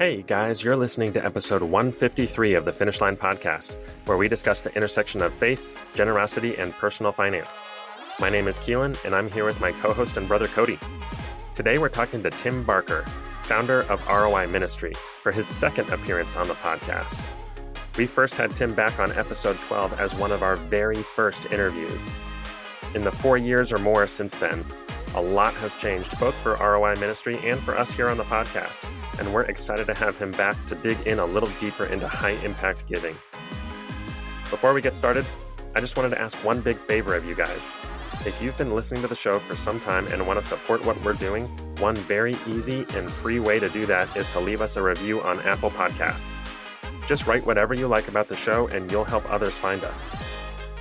Hey guys, you're listening to episode 153 of the Finish Line podcast, where we discuss the intersection of faith, generosity, and personal finance. My name is Keelan, and I'm here with my co-host and brother Cody. Today we're talking to Tim Barker, founder of ROI Ministry, for his second appearance on the podcast. We first had Tim back on episode 12 as one of our very first interviews. In the 4 years or more since then, a lot has changed both for ROI Ministry and for us here on the podcast, and we're excited to have him back to dig in a little deeper into high-impact giving. Before we get started, I just wanted to ask one big favor of you guys. If you've been listening to the show for some time and want to support what we're doing, one very easy and free way to do that is to leave us a review on Apple Podcasts. Just write whatever you like about the show and you'll help others find us.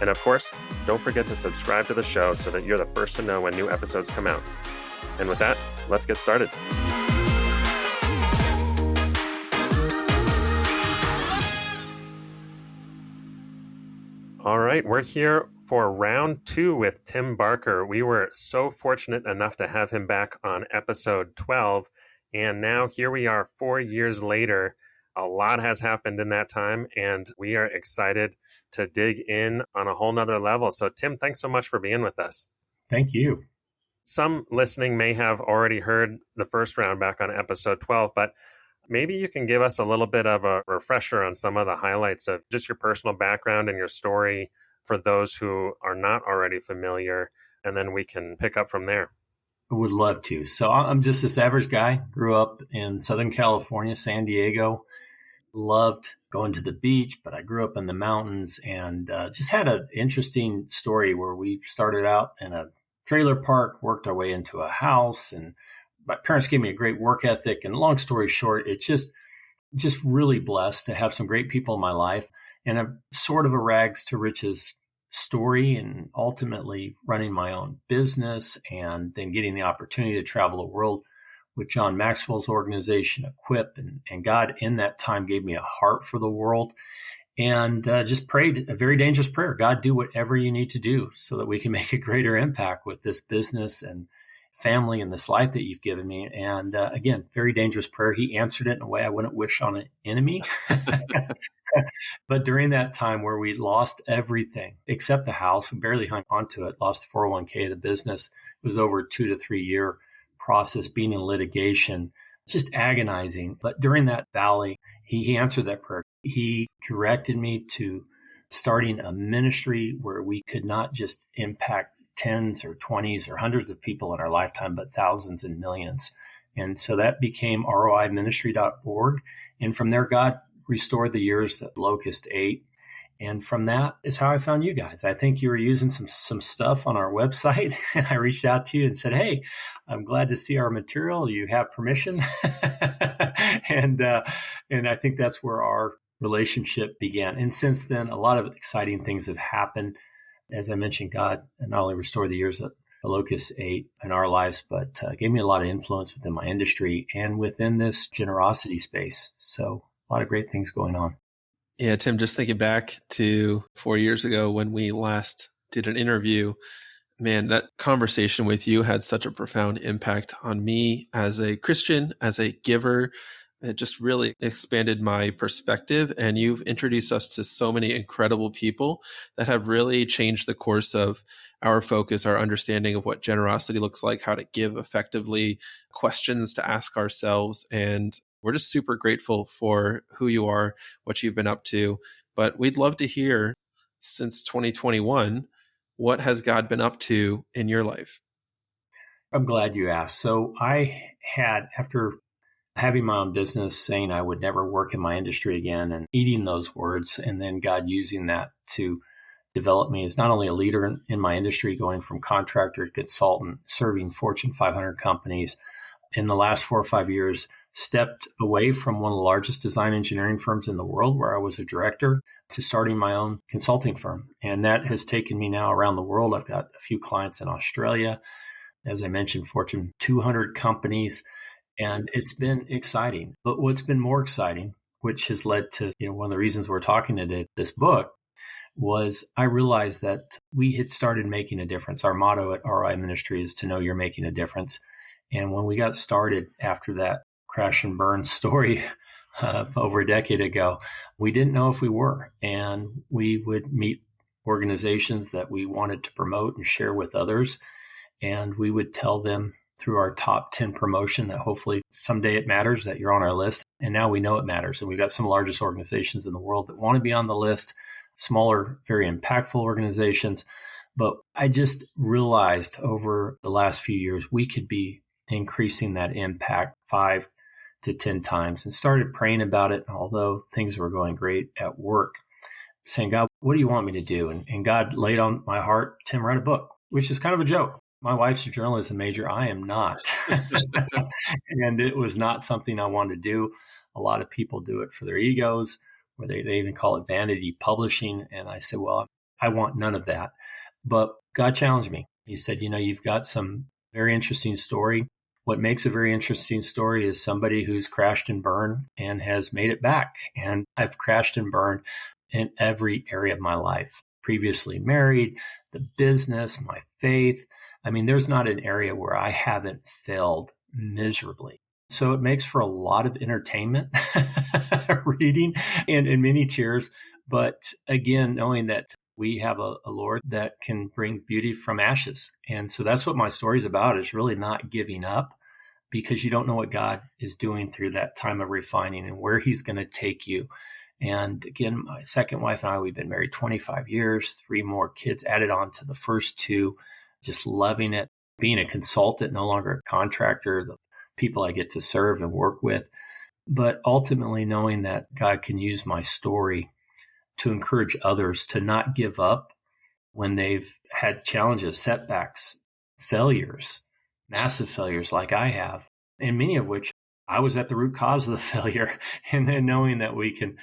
And of course, don't forget to subscribe to the show so that you're the first to know when new episodes come out. And with that, let's get started. All right, we're here for round 2 with Tim Barker. We were so fortunate enough to have him back on episode 12. And now here we are 4 years later. A lot has happened in that time, and we are excited to dig in on a whole nother level. So Tim, thanks so much for being with us. Thank you. Some listening may have already heard the first round back on episode 12, but maybe you can give us a little bit of a refresher on some of the highlights of just your personal background and your story for those who are not already familiar, and then we can pick up from there. I would love to. So I'm just this average guy, grew up in Southern California, San Diego. Loved going to the beach, but I grew up in the mountains and just had an interesting story where we started out in a trailer park, worked our way into a house, and my parents gave me a great work ethic. And long story short, it's just really blessed to have some great people in my life and a sort of a rags to riches story, and ultimately running my own business and then getting the opportunity to travel the world with John Maxwell's organization, Equip, and God in that time gave me a heart for the world, and just prayed a very dangerous prayer. God, do whatever you need to do so that we can make a greater impact with this business and family and this life that you've given me. And again, very dangerous prayer. He answered it in a way I wouldn't wish on an enemy. But during that time where we lost everything except the house, we barely hung onto it, lost the 401k, the business, it was over a 2 to 3 year process, being in litigation, just agonizing. But during that valley, he answered that prayer. He directed me to starting a ministry where we could not just impact tens or 20s or hundreds of people in our lifetime, but thousands and millions. And so that became ROIministry.org. And from there, God restored the years that locust ate. And from that is how I found you guys. I think you were using some stuff on our website, and I reached out to you and said, "Hey, I'm glad to see our material. You have permission." and I think that's where our relationship began. And since then, a lot of exciting things have happened. As I mentioned, God not only restored the years that the locust ate in our lives, but gave me a lot of influence within my industry and within this generosity space. So a lot of great things going on. Yeah, Tim, just thinking back to 4 years ago when we last did an interview, man, that conversation with you had such a profound impact on me as a Christian, as a giver. It just really expanded my perspective. And you've introduced us to so many incredible people that have really changed the course of our focus, our understanding of what generosity looks like, how to give effectively, questions to ask ourselves. And we're just super grateful for who you are, what you've been up to. But we'd love to hear, since 2021, what has God been up to in your life? I'm glad you asked. So I had, after having my own business, saying I would never work in my industry again and eating those words, and then God using that to develop me as not only a leader in my industry, going from contractor to consultant, serving Fortune 500 companies. In the last 4 or 5 years, stepped away from one of the largest design engineering firms in the world, where I was a director, to starting my own consulting firm. And that has taken me now around the world. I've got a few clients in Australia, as I mentioned, Fortune 200 companies, and it's been exciting. But what's been more exciting, which has led to one of the reasons we're talking today, this book, was I realized that we had started making a difference. Our motto at ROI Ministry is to know you're making a difference. And when we got started after that crash and burn story over a decade ago, we didn't know if we were. And we would meet organizations that we wanted to promote and share with others. And we would tell them through our top 10 promotion that hopefully someday it matters that you're on our list. And now we know it matters. And we've got some of the largest organizations in the world that want to be on the list, smaller, very impactful organizations. But I just realized over the last few years, we could be increasing that impact 5 to 10 times, and started praying about it. Although things were going great at work, saying, God, what do you want me to do? And God laid on my heart, Tim, write a book, which is kind of a joke. My wife's a journalism major. I am not. And it was not something I wanted to do. A lot of people do it for their egos, or they even call it vanity publishing. And I said, well, I want none of that. But God challenged me. He said, you've got some very interesting story. What makes a very interesting story is somebody who's crashed and burned and has made it back. And I've crashed and burned in every area of my life. Previously married, the business, my faith. I mean, there's not an area where I haven't failed miserably. So it makes for a lot of entertainment, reading, and many tears. But again, knowing that we have a Lord that can bring beauty from ashes. And so that's what my story is about, is really not giving up, because you don't know what God is doing through that time of refining and where he's going to take you. And again, my second wife and I, we've been married 25 years, 3 more kids added on to the first 2, just loving it, being a consultant, no longer a contractor, the people I get to serve and work with, but ultimately knowing that God can use my story to encourage others to not give up when they've had challenges, setbacks, failures, massive failures like I have, and many of which I was at the root cause of the failure. And then knowing that we can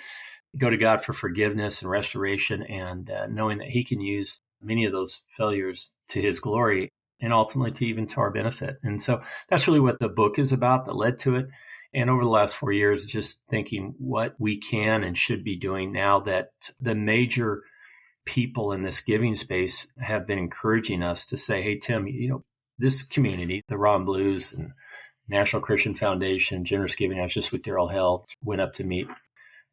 go to God for forgiveness and restoration, and knowing that he can use many of those failures to his glory and ultimately to even to our benefit. And so that's really what the book is about, that led to it. And over the last 4 years, just thinking what we can and should be doing now that the major people in this giving space have been encouraging us to say, hey, Tim, this community, the Raw and Blues and National Christian Foundation, Generous Giving. I was just with Daryl Held, went up to meet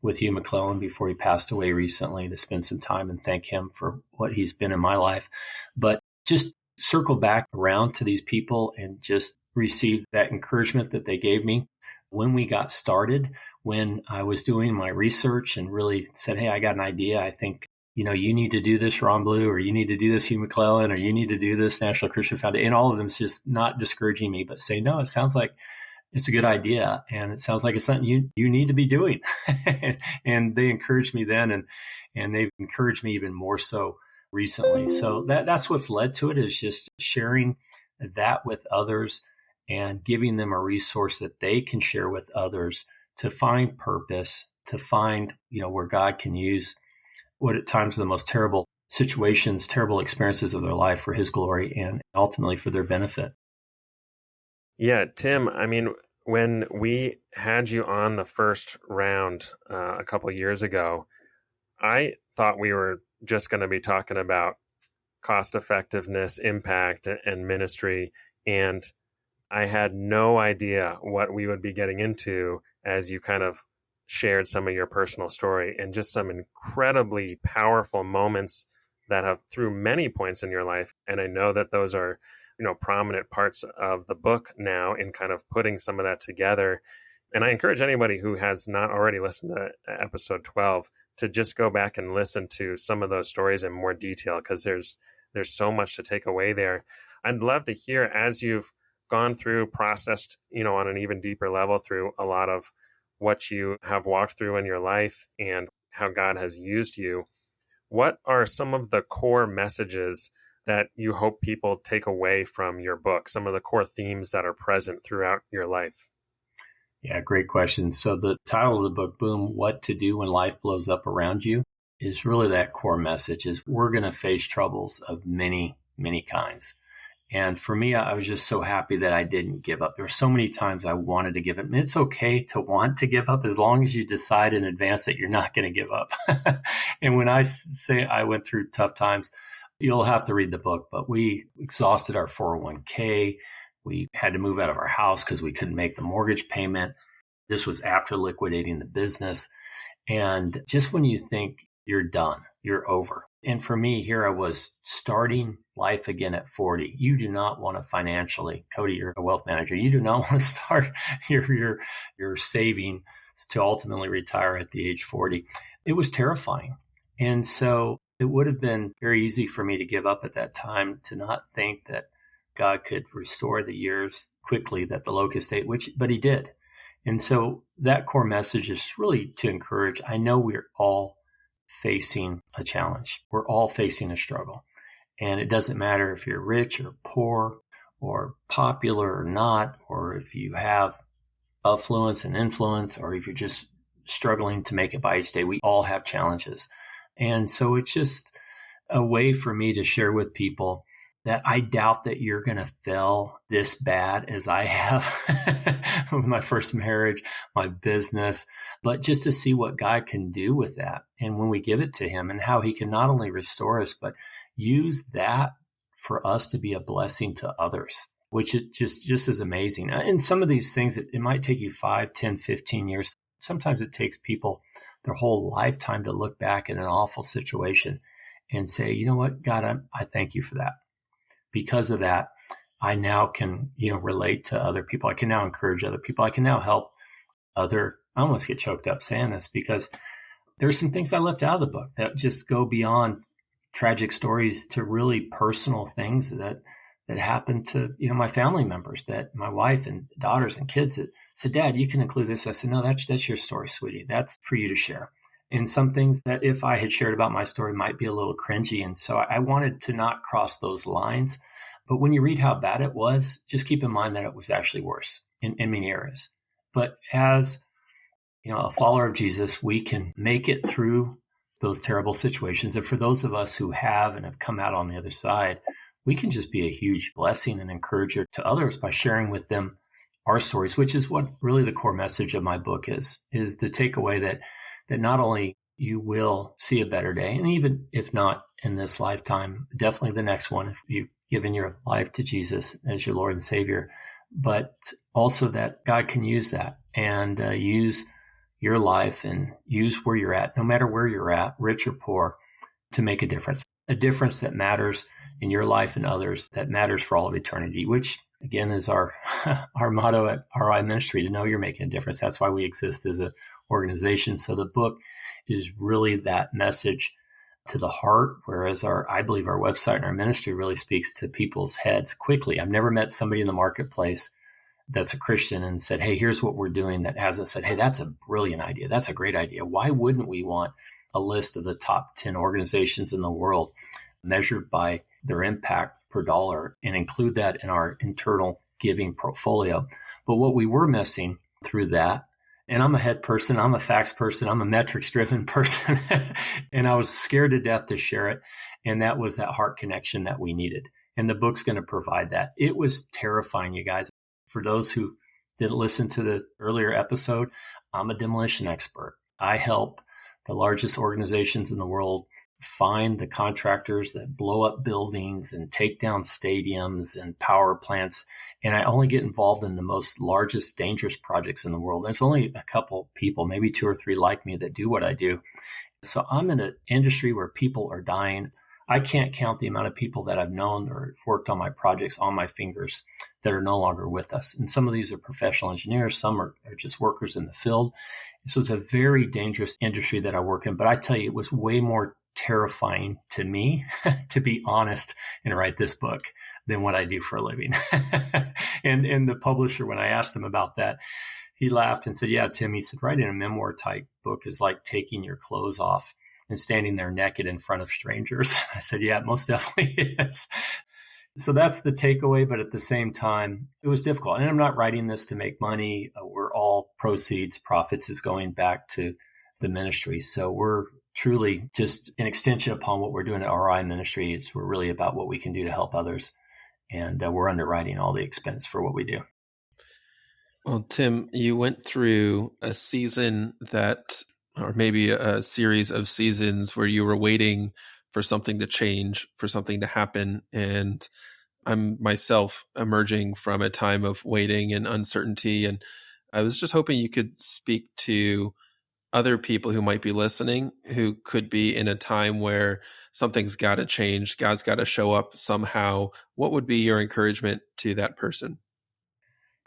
with Hugh McClellan before he passed away recently to spend some time and thank him for what he's been in my life. But just circle back around to these people and just receive that encouragement that they gave me when we got started, when I was doing my research and really said, hey, I got an idea. I think, you need to do this Ron Blue, or you need to do this Hugh McClellan, or you need to do this National Christian Foundation. And all of them is just not discouraging me, but say, no, it sounds like it's a good idea. And it sounds like it's something you need to be doing. And they encouraged me then, and they've encouraged me even more so recently. So that's what's led to it, is just sharing that with others and giving them a resource that they can share with others to find purpose, to find, where God can use what at times are the most terrible situations, terrible experiences of their life for his glory and ultimately for their benefit. Yeah, Tim, I mean, when we had you on the first round a couple of years ago, I thought we were just going to be talking about cost effectiveness, impact, and ministry. And I had no idea what we would be getting into as you kind of shared some of your personal story and just some incredibly powerful moments that have through many points in your life. And I know that those are, prominent parts of the book now in kind of putting some of that together. And I encourage anybody who has not already listened to episode 12 to just go back and listen to some of those stories in more detail, because there's so much to take away there. I'd love to hear, as you've gone through, processed, on an even deeper level through a lot of what you have walked through in your life and how God has used you, what are some of the core messages that you hope people take away from your book, some of the core themes that are present throughout your life? Yeah, great question. So the title of the book, Boom, What to Do When Life Blows Up Around You, is really that core message, is we're going to face troubles of many, many kinds. And for me, I was just so happy that I didn't give up. There were so many times I wanted to give up. And it's okay to want to give up as long as you decide in advance that you're not going to give up. And when I say I went through tough times, you'll have to read the book, but we exhausted our 401k. We had to move out of our house because we couldn't make the mortgage payment. This was after liquidating the business. And just when you think you're done, you're over. And for me, here I was starting life again at 40. You do not want to financially, Cody, you're a wealth manager. You do not want to start your saving to ultimately retire at the age 40. It was terrifying. And so it would have been very easy for me to give up at that time, to not think that God could restore the years quickly that the locust ate, but he did. And so that core message is really to encourage. I know we're all facing a challenge. We're all facing a struggle. And it doesn't matter if you're rich or poor or popular or not, or if you have affluence and influence, or if you're just struggling to make it by each day. We all have challenges. And so it's just a way for me to share with people that I doubt that you're going to fail this bad as I have with my first marriage, my business, but just to see what God can do with that. And when we give it to him, and how he can not only restore us, but use that for us to be a blessing to others, which it just is amazing. And some of these things, it might take you 5, 10, 15 years. Sometimes it takes people their whole lifetime to look back at an awful situation and say, you know what, God, I thank you for that. Because of that, I now can, relate to other people. I can now encourage other people. I can now help I almost get choked up saying this, because there's some things I left out of the book that just go beyond tragic stories to really personal things that happened to, my family members, that my wife and daughters and kids that said, Dad, you can include this. I said, no, that's your story, sweetie. That's for you to share. And some things that if I had shared about my story might be a little cringy. And so I wanted to not cross those lines. But when you read how bad it was, just keep in mind that it was actually worse in many areas. But as a follower of Jesus, we can make it through those terrible situations. And for those of us who have and have come out on the other side, we can just be a huge blessing and encourager to others by sharing with them our stories, which is what really the core message of my book is to take away that not only you will see a better day, and even if not in this lifetime, definitely the next one, if you've given your life to Jesus as your Lord and Savior, but also that God can use that and use your life and use where you're at, no matter where you're at, rich or poor, to make a difference that matters in your life and others, that matters for all of eternity, which again is our motto at ROI Ministry, to know you're making a difference. That's why we exist as an organization. So the book is really that message to the heart, whereas I believe our website and our ministry really speaks to people's heads quickly. I've never met somebody in the marketplace that's a Christian and said, hey, here's what we're doing, that hasn't said, hey, that's a brilliant idea. That's a great idea. Why wouldn't we want a list of the top 10 organizations in the world measured by their impact per dollar and include that in our internal giving portfolio? But what we were missing through that, and I'm a head person, I'm a facts person, I'm a metrics driven person, and I was scared to death to share it. And that was that heart connection that we needed. And the book's going to provide that. It was terrifying, you guys. For those who didn't listen to the earlier episode, I'm a demolition expert. I help the largest organizations in the world find the contractors that blow up buildings and take down stadiums and power plants. And I only get involved in the most largest, dangerous projects in the world. There's only a couple people, maybe 2 or 3 like me, that do what I do. So I'm in an industry where people are dying. I can't count the amount of people that I've known or have worked on my projects on my fingers that are no longer with us. And some of these are professional engineers. Some are just workers in the field. So it's a very dangerous industry that I work in. But I tell you, it was way more terrifying to me, to be honest, and write this book than what I do for a living. And the publisher, when I asked him about that, he laughed and said, yeah, Tim, he said, writing a memoir type book is like taking your clothes off and standing there naked in front of strangers. I said, yeah, it most definitely is. So that's the takeaway. But at the same time, it was difficult. And I'm not writing this to make money. We're all profits is going back to the ministry. So we're truly just an extension upon what we're doing at ROI Ministry. We're really about what we can do to help others. And we're underwriting all the expense for what we do. Well, Tim, you went through a season or maybe a series of seasons where you were waiting for something to change, for something to happen. And I'm myself emerging from a time of waiting and uncertainty. And I was just hoping you could speak to other people who might be listening who could be in a time where something's got to change, God's got to show up somehow. What would be your encouragement to that person?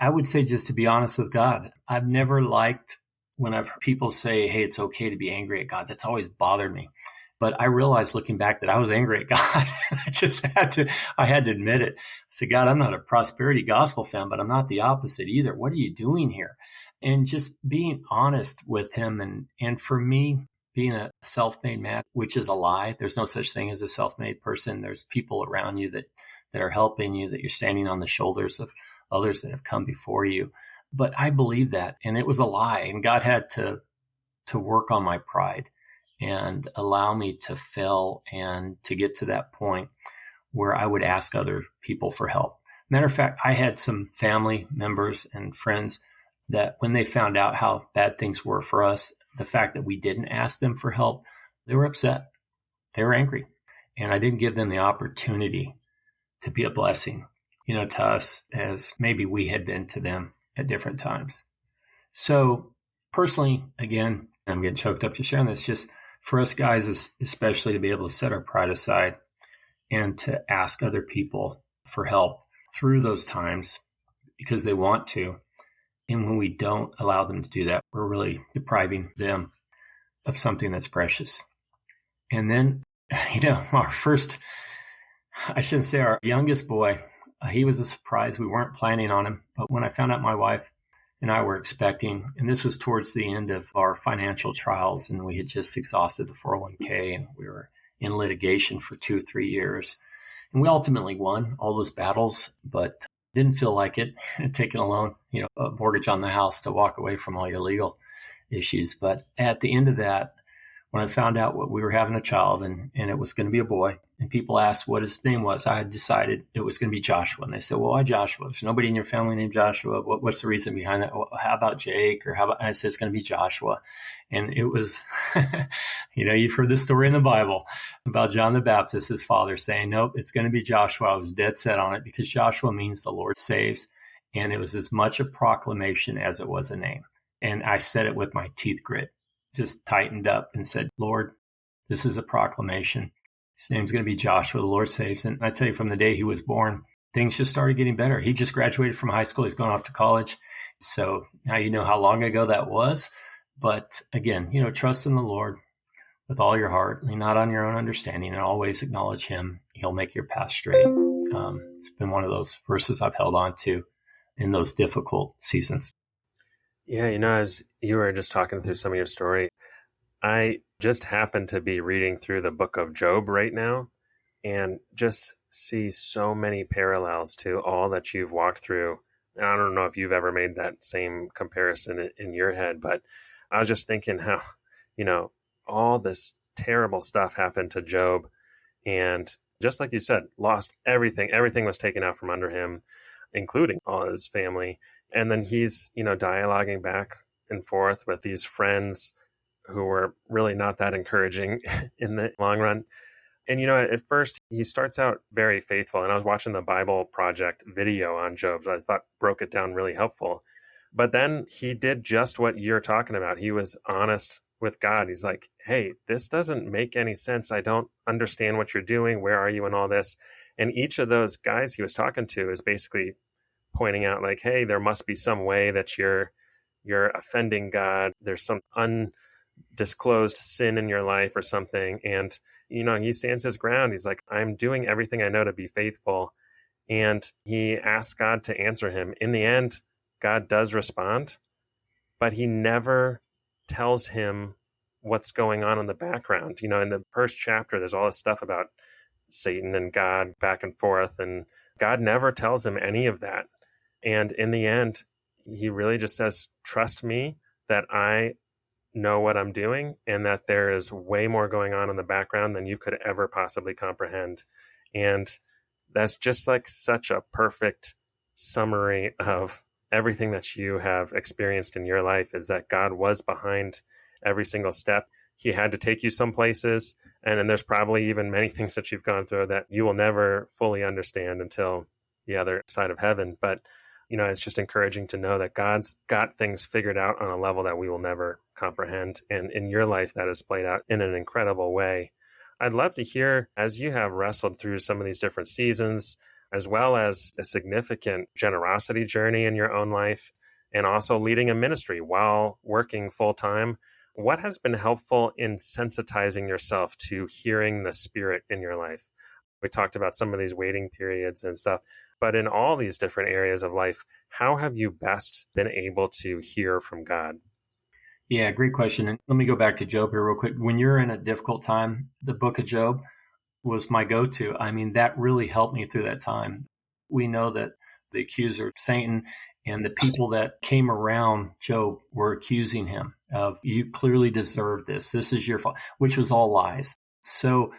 I would say just to be honest with God. I've never liked when I've heard people say, hey, it's okay to be angry at God. That's always bothered me. But I realized looking back that I was angry at God. I had to admit it. I said, God, I'm not a prosperity gospel fan, but I'm not the opposite either. What are you doing here? And just being honest with him. And for me, being a self-made man, which is a lie. There's no such thing as a self-made person. There's people around you that are helping you, that you're standing on the shoulders of others that have come before you. But I believe that, and it was a lie. And God had to work on my pride and allow me to fail and to get to that point where I would ask other people for help. Matter of fact, I had some family members and friends that when they found out how bad things were for us, the fact that we didn't ask them for help, they were upset. They were angry. And I didn't give them the opportunity to be a blessing, to us as maybe we had been to them at different times. So personally, again, I'm getting choked up just sharing this, just for us guys, especially to be able to set our pride aside and to ask other people for help through those times because they want to. And when we don't allow them to do that, we're really depriving them of something that's precious. And then, our youngest boy, he was a surprise. We weren't planning on him. But when I found out my wife and I were expecting, and this was towards the end of our financial trials, and we had just exhausted the 401k, and we were in litigation for 2-3 years. And we ultimately won all those battles, but didn't feel like it, taking a loan, a mortgage on the house to walk away from all your legal issues. But at the end of that, when I found out we were having a child and it was going to be a boy, and people asked what his name was, I had decided it was going to be Joshua. And they said, well, why Joshua? There's nobody in your family named Joshua. What's the reason behind that? Well, how about Jake? Or and I said, it's going to be Joshua. And it was, you've heard this story in the Bible about John the Baptist, his father, saying, nope, it's going to be Joshua. I was dead set on it because Joshua means the Lord saves. And it was as much a proclamation as it was a name. And I said it with my teeth grit, just tightened up and said, Lord, this is a proclamation. His name's going to be Joshua, the Lord saves. And I tell you, from the day he was born, things just started getting better. He just graduated from high school. He's going off to college. So now you know how long ago that was. But again, trust in the Lord with all your heart, lean not on your own understanding, and always acknowledge him. He'll make your path straight. It's been one of those verses I've held on to in those difficult seasons. Yeah, as you were just talking through some of your story, I just happen to be reading through the book of Job right now and just see so many parallels to all that you've walked through. And I don't know if you've ever made that same comparison in your head, but I was just thinking how, all this terrible stuff happened to Job. And just like you said, lost everything. Everything was taken out from under him, including all his family. And then he's, dialoguing back and forth with these friends who were really not that encouraging in the long run. And, at first he starts out very faithful. And I was watching the Bible Project video on Job, so I thought broke it down really helpful. But then he did just what you're talking about. He was honest with God. He's like, hey, this doesn't make any sense. I don't understand what you're doing. Where are you in all this? And each of those guys he was talking to is basically pointing out like, hey, there must be some way that you're offending God. There's some undisclosed sin in your life or something. And, he stands his ground. He's like, I'm doing everything I know to be faithful. And he asks God to answer him. In the end, God does respond, but he never tells him what's going on in the background. In the first chapter, there's all this stuff about Satan and God back and forth, and God never tells him any of that. And in the end, he really just says, trust me that I know what I'm doing and that there is way more going on in the background than you could ever possibly comprehend. And that's just like such a perfect summary of everything that you have experienced in your life, is that God was behind every single step. He had to take you some places. And then there's probably even many things that you've gone through that you will never fully understand until the other side of heaven. But It's just encouraging to know that God's got things figured out on a level that we will never comprehend. And in your life, that has played out in an incredible way. I'd love to hear, as you have wrestled through some of these different seasons, as well as a significant generosity journey in your own life, and also leading a ministry while working full time, what has been helpful in sensitizing yourself to hearing the Spirit in your life? We talked about some of these waiting periods and stuff, but in all these different areas of life, how have you best been able to hear from God? Yeah, great question. And let me go back to Job here real quick. When you're in a difficult time, the book of Job was my go-to. I mean, that really helped me through that time. We know that the accuser, Satan, and the people that came around Job were accusing him of, you clearly deserve this. This is your fault, which was all lies. So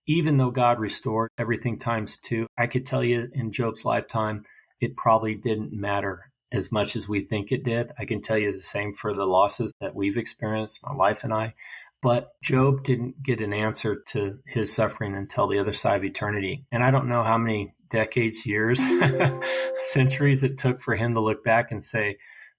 even though God restored everything times two, I could tell you in Job's lifetime, it probably didn't matter as much as we think it did. I can tell you the same for the losses that we've experienced, my wife and I. But Job didn't get an answer to his suffering until the other side of eternity. And I don't know how many decades, years, centuries it took for him to look back and say,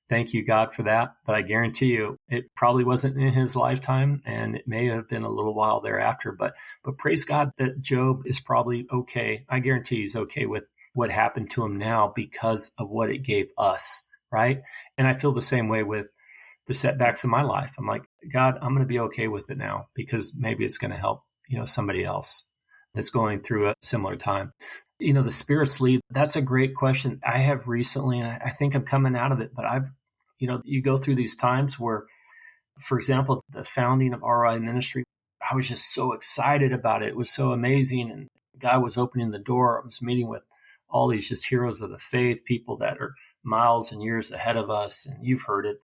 thank you, God, for that. But I guarantee you, it probably wasn't in his lifetime, and it may have been a little while thereafter. But praise God that Job is probably okay. I guarantee he's okay with what happened to him now because of what it gave us, right? And I feel the same way with the setbacks in my life. I'm like, God, I'm going to be okay with it now because maybe it's going to help, somebody else that's going through a similar time. The Spirit's lead, that's a great question. I have recently, and I think I'm coming out of it, but you go through these times where, for example, the founding of ROI Ministry, I was just so excited about it. It was so amazing. And God was opening the door. I was meeting with all these just heroes of the faith, people that are miles and years ahead of us. And you've heard it,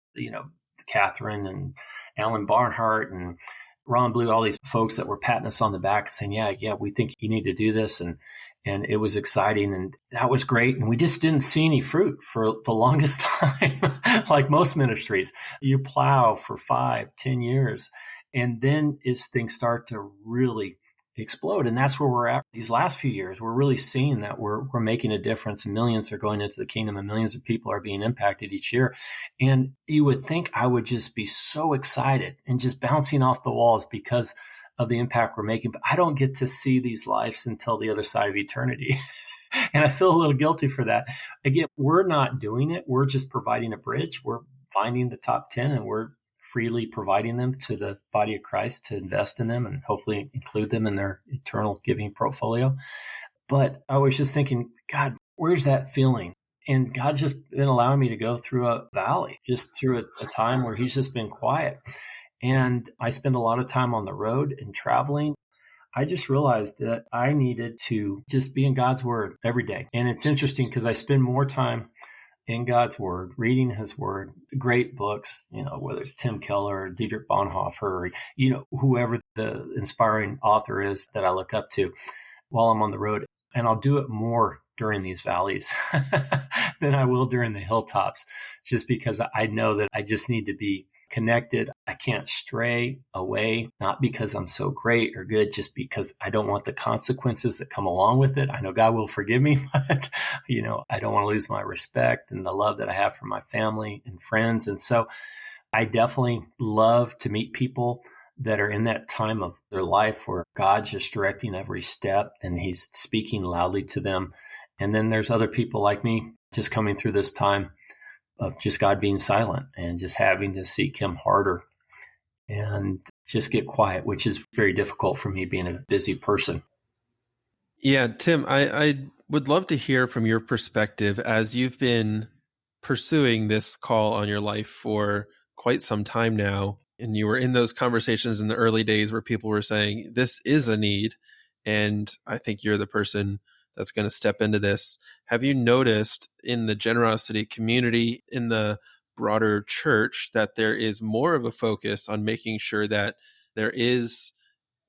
Catherine and Alan Barnhart and Ron Blue, all these folks that were patting us on the back saying, yeah, we think you need to do this. And it was exciting and that was great. And we just didn't see any fruit for the longest time. Like most ministries, you plow for 5-10 years. And then as things start to really explode. And that's where we're at these last few years. We're really seeing that we're making a difference. Millions are going into the kingdom and millions of people are being impacted each year. And you would think I would just be so excited and just bouncing off the walls because of the impact we're making. But I don't get to see these lives until the other side of eternity. And I feel a little guilty for that. Again, we're not doing it. We're just providing a bridge. We're finding the top 10 and we're freely providing them to the body of Christ to invest in them and hopefully include them in their eternal giving portfolio. But I was just thinking, God, where's that feeling? And God's just been allowing me to go through a valley, just through a time where he's just been quiet. And I spend a lot of time on the road and traveling. I just realized that I needed to just be in God's word every day. And it's interesting because I spend more time in God's word, reading his word, great books, whether it's Tim Keller or Dietrich Bonhoeffer, or, whoever the inspiring author is that I look up to while I'm on the road. And I'll do it more during these valleys than I will during the hilltops, just because I know that I just need to be connected. I can't stray away, not because I'm so great or good, just because I don't want the consequences that come along with it. I know God will forgive me, but, I don't want to lose my respect and the love that I have for my family and friends. And so I definitely love to meet people that are in that time of their life where God's just directing every step and he's speaking loudly to them. And then there's other people like me just coming through this time of just God being silent and just having to seek him harder and just get quiet, which is very difficult for me being a busy person. Yeah, Tim, I would love to hear from your perspective as you've been pursuing this call on your life for quite some time now. And you were in those conversations in the early days where people were saying, this is a need. And I think you're the person that's going to step into this. Have you noticed in the generosity community, in the broader church, that there is more of a focus on making sure that there is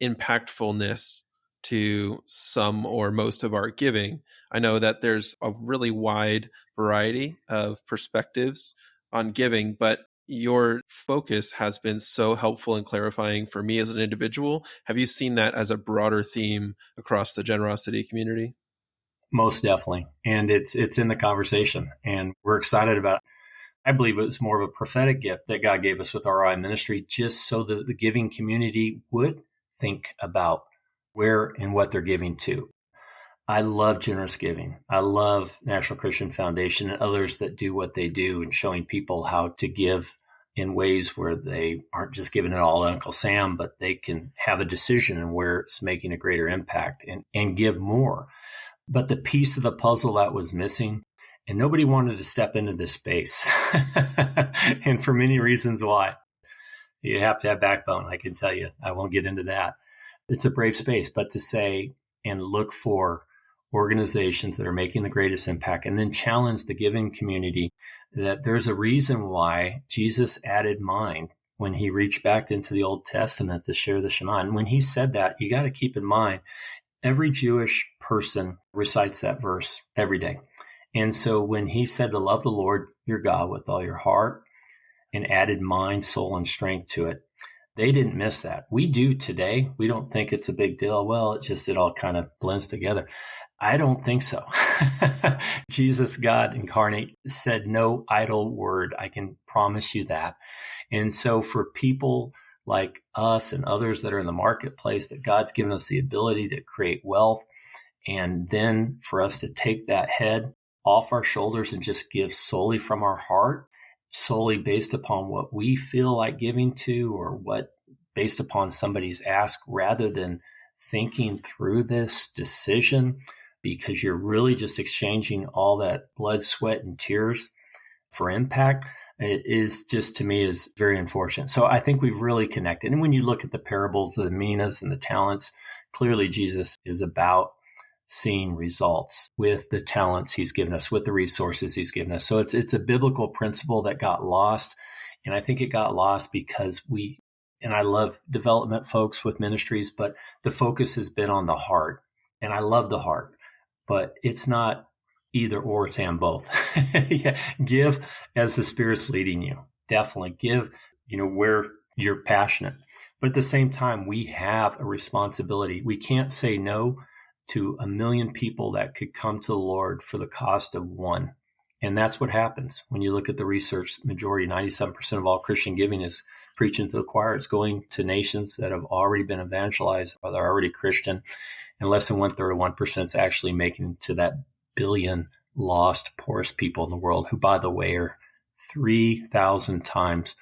impactfulness to some or most of our giving? I know that there's a really wide variety of perspectives on giving, but your focus has been so helpful and clarifying for me as an individual. Have you seen that as a broader theme across the generosity community? Most definitely. And it's in the conversation, and we're excited about it. I believe it was more of a prophetic gift that God gave us with ROI Ministry, just so that the giving community would think about where and what they're giving to. I love generous giving. I love National Christian Foundation and others that do what they do and showing people how to give in ways where they aren't just giving it all to Uncle Sam, but they can have a decision in where it's making a greater impact and give more. But the piece of the puzzle that was missing, and nobody wanted to step into this space. And for many reasons why. You have to have backbone, I can tell you. I won't get into that. It's a brave space, but to say and look for organizations that are making the greatest impact, and then challenge the giving community that there's a reason why Jesus added mind when he reached back into the Old Testament to share the Shema. And when he said that, you got to keep in mind, every Jewish person recites that verse every day. And so when he said to love the Lord your God with all your heart and added mind, soul, and strength to it, they didn't miss that. We do today. We don't think it's a big deal. Well, it all kind of blends together. I don't think so. Jesus, God incarnate, said no idle word. I can promise you that. And so for people like us and others that are in the marketplace, that God's given us the ability to create wealth, and then for us to take that head off our shoulders and just give solely from our heart, solely based upon what we feel like giving to, or what based upon somebody's ask, rather than thinking through this decision, because you're really just exchanging all that blood, sweat, and tears for impact. It is just, to me, is very unfortunate. So I think we've really connected. And when you look at the parables, the minas and the talents, clearly Jesus is about seeing results with the talents he's given us, with the resources he's given us. So it's a biblical principle that got lost. And I think it got lost because and I love development folks with ministries, but the focus has been on the heart. And I love the heart, but it's not either or, it's and both. Yeah, give as the Spirit's leading you. Definitely give, where you're passionate. But at the same time, we have a responsibility. We can't say no to 1 million people that could come to the Lord for the cost of one. And that's what happens when you look at the research. Majority, 97% of all Christian giving is preaching to the choir. It's going to nations that have already been evangelized, or they're already Christian. And less than 1/3 of 1% is actually making to that billion lost, poorest people in the world, who, by the way, are 3,000 times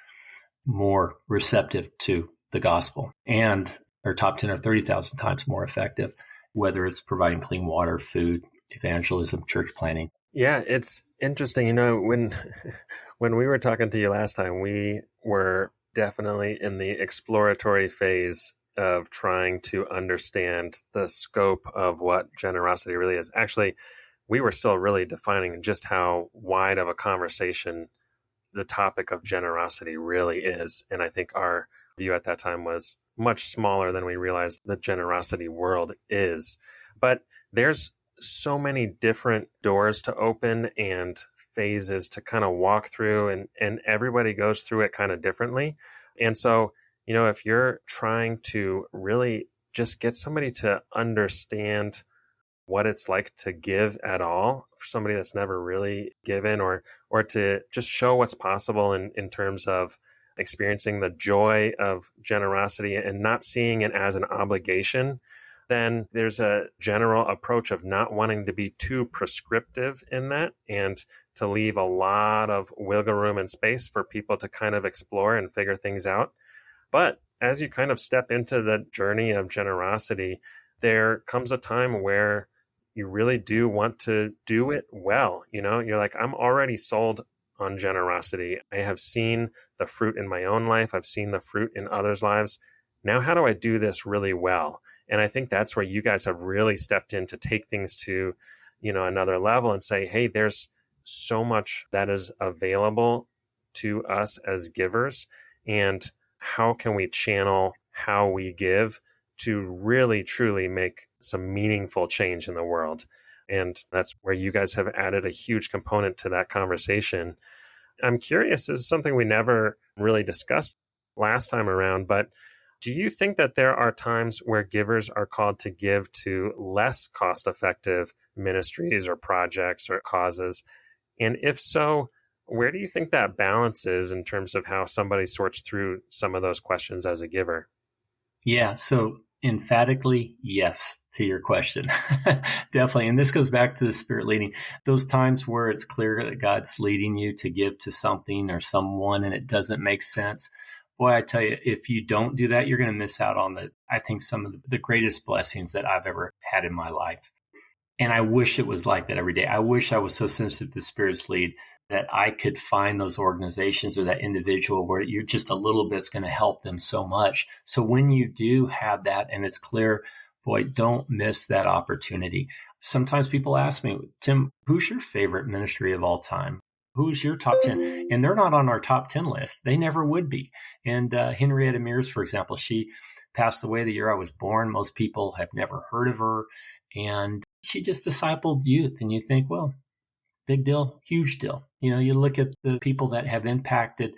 more receptive to the gospel, and are top 10 or 30,000 times more effective, whether it's providing clean water, food, evangelism, church planting. Yeah, it's interesting. When we were talking to you last time, we were definitely in the exploratory phase of trying to understand the scope of what generosity really is. Actually, we were still really defining just how wide of a conversation the topic of generosity really is. And I think our view at that time was much smaller than we realized the generosity world is. But there's so many different doors to open and phases to kind of walk through, and everybody goes through it kind of differently. And so, if you're trying to really just get somebody to understand what it's like to give at all, for somebody that's never really given, or to just show what's possible in terms of experiencing the joy of generosity and not seeing it as an obligation, then there's a general approach of not wanting to be too prescriptive in that, and to leave a lot of wiggle room and space for people to kind of explore and figure things out. But as you kind of step into the journey of generosity, there comes a time where you really do want to do it well. You're like, I'm already sold on generosity. I have seen the fruit in my own life. I've seen the fruit in others' lives. Now, how do I do this really well? And I think that's where you guys have really stepped in to take things to, another level and say, hey, there's so much that is available to us as givers. And how can we channel how we give to really, truly make some meaningful change in the world? And that's where you guys have added a huge component to that conversation. I'm curious, this is something we never really discussed last time around, but Do you think that there are times where givers are called to give to less cost-effective ministries or projects or causes? And if so, where do you think that balance is in terms of how somebody sorts through some of those questions as a giver? Yeah, so emphatically, yes, to your question. Definitely. And this goes back to the Spirit leading. Those times where it's clear that God's leading you to give to something or someone and it doesn't make sense. Boy, I tell you, if you don't do that, you're going to miss out on I think some of the greatest blessings that I've ever had in my life. And I wish it was like that every day. I wish I was so sensitive to the Spirit's lead that I could find those organizations or that individual where you're just a little bit's going to help them so much. So when you do have that and it's clear, boy, don't miss that opportunity. Sometimes people ask me, Tim, who's your favorite ministry of all time? Who's your top 10? And they're not on our top 10 list. They never would be. And Henrietta Mears, for example, she passed away the year I was born. Most people have never heard of her. And she just discipled youth. And you think, well, big deal, huge deal. You look at the people that have impacted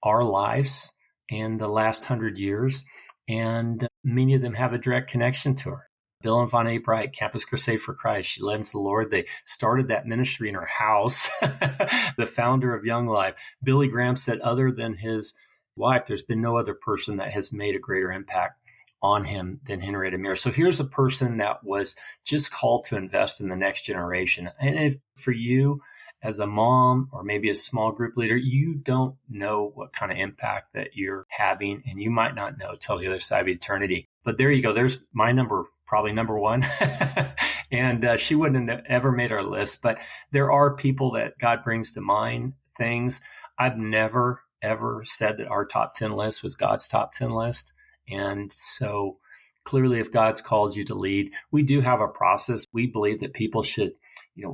our lives in the last 100 years, and many of them have a direct connection to her. Bill and Vonnie Bright, Campus Crusade for Christ. She led them to the Lord. They started that ministry in her house, the founder of Young Life. Billy Graham said, other than his wife, there's been no other person that has made a greater impact on him than Henrietta Mears. So here's a person that was just called to invest in the next generation. And if for you as a mom or maybe a small group leader, you don't know what kind of impact that you're having, and you might not know till the other side of eternity. But there you go. There's my probably number one. And she wouldn't have ever made our list. But there are people that God brings to mind, things. I've never, ever said that our top 10 list was God's top 10 list. And so clearly, if God's called you to lead, we do have a process. We believe that people should,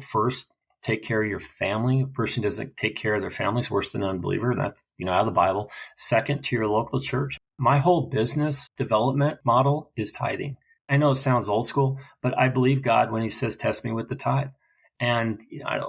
first take care of your family. A person who doesn't take care of their family is worse than an unbeliever. That's, out of the Bible. Second, to your local church. My whole business development model is tithing. I know it sounds old school, but I believe God when he says, test me with the tithe. And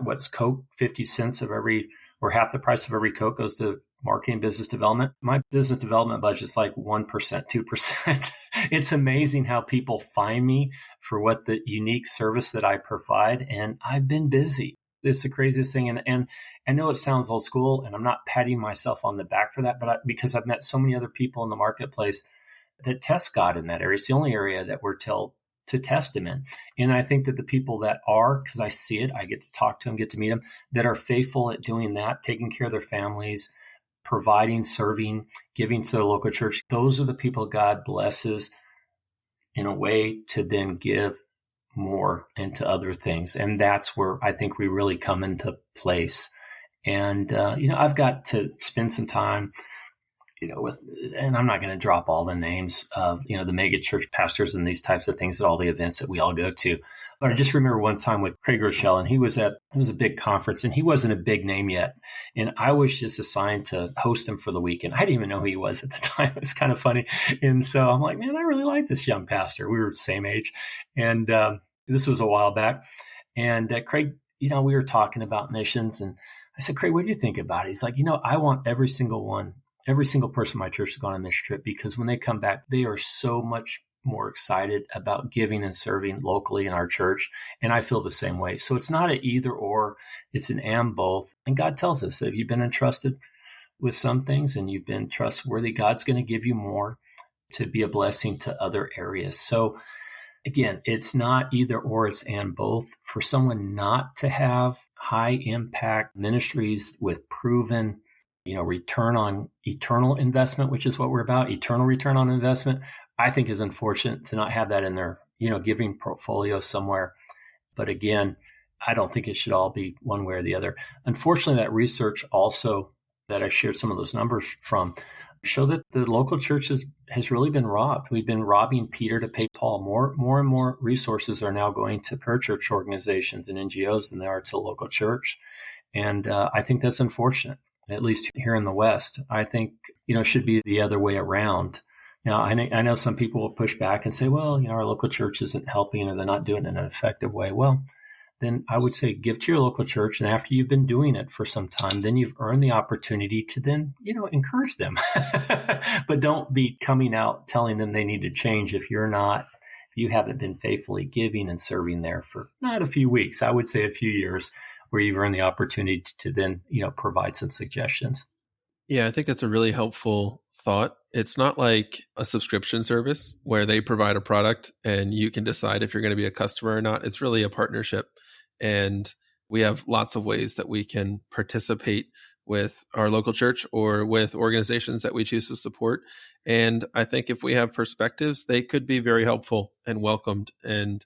what's Coke? 50 cents of every, or half the price of every Coke goes to marketing, business development. My business development budget is like 1%, 2%. It's amazing how people find me for what the unique service that I provide. And I've been busy. It's the craziest thing. And I know it sounds old school, and I'm not patting myself on the back for that, but because I've met so many other people in the marketplace that test God in that area. It's the only area that we're told to test him in. And I think that the people that are, because I see it, I get to talk to them, get to meet them, that are faithful at doing that, taking care of their families, providing, serving, giving to their local church, those are the people God blesses in a way to then give more into other things. And that's where I think we really come into place. And, I've got to spend some time, and I'm not going to drop all the names of, the mega church pastors and these types of things at all the events that we all go to. But I just remember one time with Craig Rochelle, and it was a big conference, and he wasn't a big name yet. And I was just assigned to host him for the weekend. I didn't even know who he was at the time. It was kind of funny. And so I'm like, man, I really like this young pastor. We were the same age. And this was a while back. And Craig, we were talking about missions. And I said, Craig, what do you think about it? He's like, I want every single person in my church to go on a mission trip, because when they come back, they are so much more excited about giving and serving locally in our church. And I feel the same way. So it's not an either or, it's an and both. And God tells us that if you've been entrusted with some things and you've been trustworthy, God's going to give you more to be a blessing to other areas. So again, it's not either or, it's and both. For someone not to have high impact ministries with proven return on eternal investment, which is what we're about, eternal return on investment, I think is unfortunate to not have that in their, giving portfolio somewhere. But again, I don't think it should all be one way or the other. Unfortunately, that research also that I shared some of those numbers from show that the local church has really been robbed. We've been robbing Peter to pay Paul. More and more resources are now going to parachurch organizations and NGOs than they are to the local church. And I think that's unfortunate. At least here in the West, I think, it should be the other way around. Now, I know some people will push back and say, well, our local church isn't helping or they're not doing it in an effective way. Well, then I would say give to your local church. And after you've been doing it for some time, then you've earned the opportunity to then, encourage them. But don't be coming out telling them they need to change if you haven't been faithfully giving and serving there for not a few weeks. I would say a few years where you've earned the opportunity to then, provide some suggestions. Yeah, I think that's a really helpful thought. It's not like a subscription service where they provide a product and you can decide if you're going to be a customer or not. It's really a partnership. And we have lots of ways that we can participate with our local church or with organizations that we choose to support. And I think if we have perspectives, they could be very helpful and welcomed. And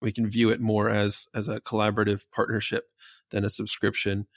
we can view it more as a collaborative partnership than a subscription.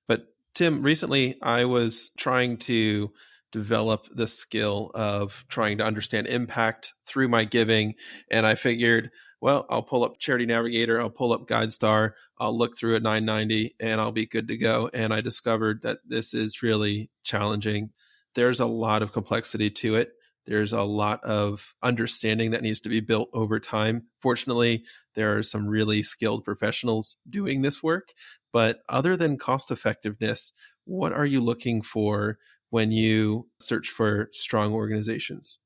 But Tim, recently I was trying to develop the skill of trying to understand impact through my giving. And I figured, well, I'll pull up Charity Navigator, I'll pull up GuideStar, I'll look through at 990 and I'll be good to go. And I discovered that this is really challenging. There's a lot of complexity to it. There's a lot of understanding that needs to be built over time. Fortunately, there are some really skilled professionals doing this work. But other than cost effectiveness, what are you looking for when you search for strong organizations?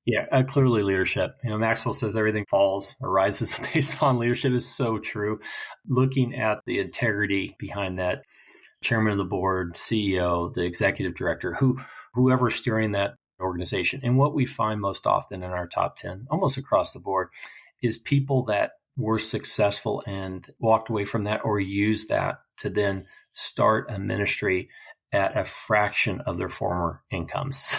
Yeah, clearly leadership. Maxwell says everything falls or rises based on leadership is so true. Looking at the integrity behind that chairman of the board, CEO, the executive director, whoever's steering that organization. And what we find most often in our top 10, almost across the board, is people that were successful and walked away from that or used that to then start a ministry at a fraction of their former incomes.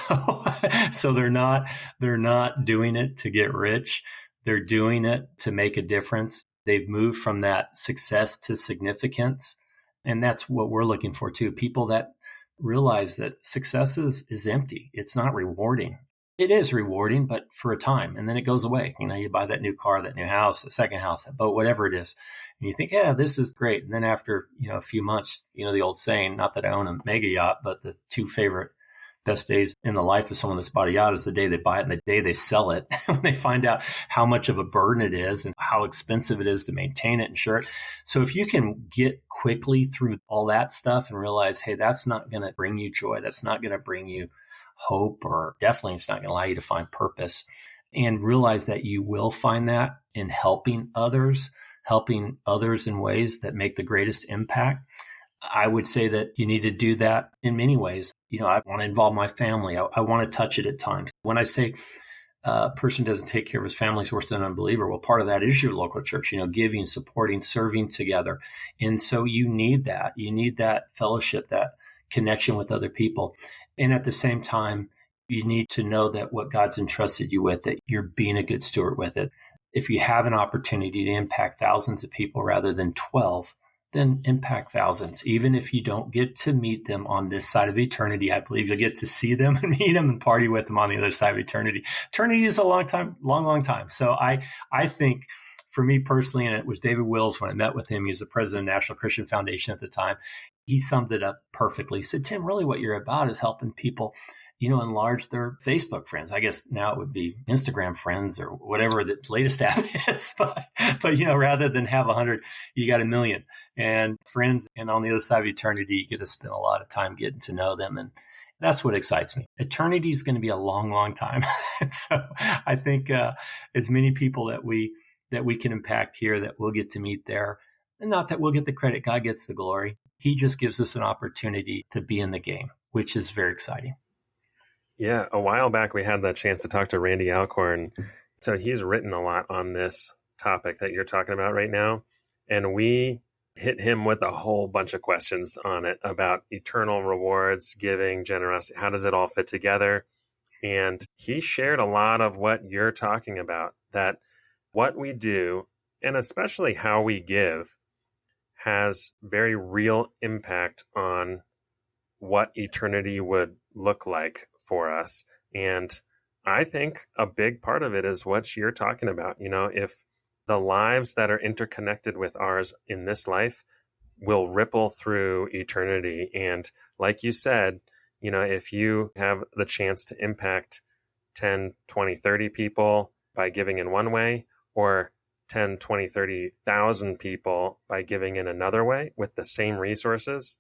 So they're not doing it to get rich. They're doing it to make a difference. They've moved from that success to significance. And that's what we're looking for too. People that realize that success is empty. It's not rewarding. It is rewarding, but for a time, and then it goes away. You buy that new car, that new house, the second house, that boat, whatever it is. And you think, yeah, this is great. And then after, a few months, the old saying, not that I own a mega yacht, but the two favorite best days in the life of someone that's bought a yacht is the day they buy it and the day they sell it, when they find out how much of a burden it is and how expensive it is to maintain it, insure it. So if you can get quickly through all that stuff and realize, hey, that's not going to bring you joy. That's not going to bring you hope, or definitely it's not going to allow you to find purpose, and realize that you will find that in helping others in ways that make the greatest impact. I would say that you need to do that in many ways. I want to involve my family. I want to touch it at times. When I say a person doesn't take care of his family, it's worse than an unbeliever. Well, part of that is your local church, giving, supporting, serving together. And so you need that. You need that fellowship, that connection with other people. And at the same time, you need to know that what God's entrusted you with, that you're being a good steward with it. If you have an opportunity to impact thousands of people rather than 12, then impact thousands. Even if you don't get to meet them on this side of eternity, I believe you'll get to see them and meet them and party with them on the other side of eternity. Eternity is a long time. So I think for me personally, and it was David Wills when I met with him, he was the president of National Christian Foundation at the time. He summed it up perfectly. He said, Tim, really what you're about is helping people, enlarge their Facebook friends. I guess now it would be Instagram friends or whatever the latest app is. But rather than have 100, you got 1 million and friends. And on the other side of eternity, you get to spend a lot of time getting to know them. And that's what excites me. Eternity is going to be a long, long time. So I think as many people that we can impact here, that we'll get to meet there. And not that we'll get the credit, God gets the glory. He just gives us an opportunity to be in the game, which is very exciting. Yeah, a while back we had the chance to talk to Randy Alcorn. So he's written a lot on this topic that you're talking about right now. And we hit him with a whole bunch of questions on it about eternal rewards, giving, generosity. How does it all fit together? And he shared a lot of what you're talking about, that what we do, and especially how we give, has very real impact on what eternity would look like for us. And I think a big part of it is what you're talking about. If the lives that are interconnected with ours in this life will ripple through eternity. And like you said, if you have the chance to impact 10, 20, 30 people by giving in one way, or 10, 20, 30,000 people by giving in another way with the same resources.